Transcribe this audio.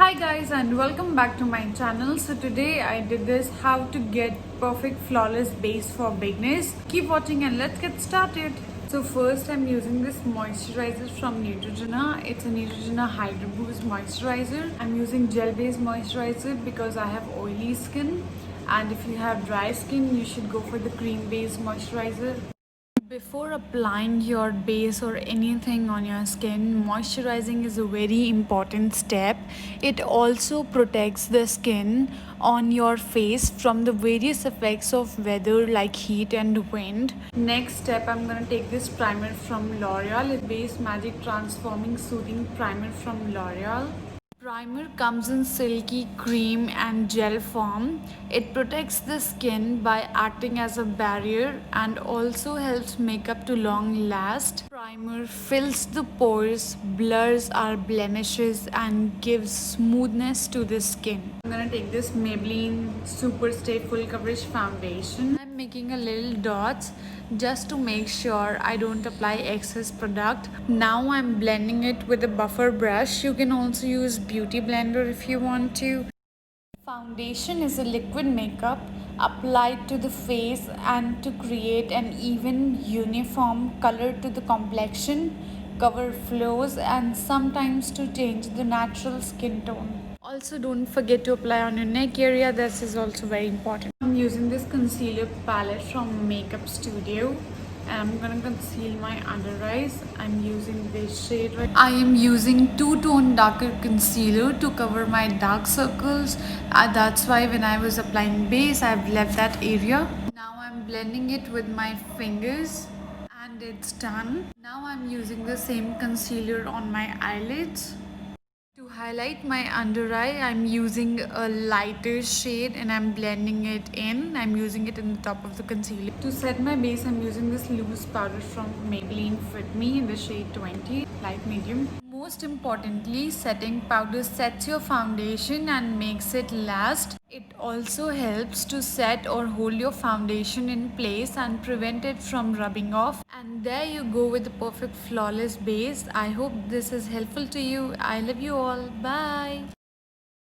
Hi guys and welcome back to my channel. So today I did this how to get perfect flawless base for beginners. Keep watching and let's get started. So first I'm using this moisturizer from Neutrogena. It's a Neutrogena Hydro Boost moisturizer. I'm using gel based moisturizer because I have oily skin, and if you have dry skin you should go for the cream based moisturizer. Before applying your base or anything on your skin, moisturizing is a very important step. It also protects the skin on your face from the various effects of weather like heat and wind. Next step, I'm gonna take this primer from L'Oreal. It's Base Magic Transforming Soothing Primer from L'Oreal. Primer comes in silky cream and gel form. It protects the skin by acting as a barrier and also helps makeup to long last. Primer fills the pores, blurs our blemishes and gives smoothness to the skin. I'm gonna take this Maybelline Super Stay Full Coverage Foundation. I'm making a little dots just to make sure I don't apply excess product. Now I'm blending it with a buffer brush. You can also use beauty blender if you want to. Foundation is a liquid makeup applied to the face and to create an even uniform color to the complexion, cover flaws and sometimes to change the natural skin tone. Also don't forget to apply on your neck area. This is also very important. I'm using this concealer palette from Makeup Studio and I'm gonna conceal my under eyes. I'm using this shade right. I am using two-tone darker concealer to cover my dark circles. That's why when I was applying base, I've left that area. Now I'm blending it with my fingers and it's done. Now I'm using the same concealer on my eyelids. To highlight my under eye, I'm using a lighter shade and I'm blending it in. I'm using it in the top of the concealer. To set my base, I'm using this loose powder from Maybelline Fit Me in the shade 20, light medium. Most importantly, setting powder sets your foundation and makes it last. It also helps to set or hold your foundation in place and prevent it from rubbing off. And there you go with the perfect flawless base. I hope this is helpful to you. I love you all. Bye.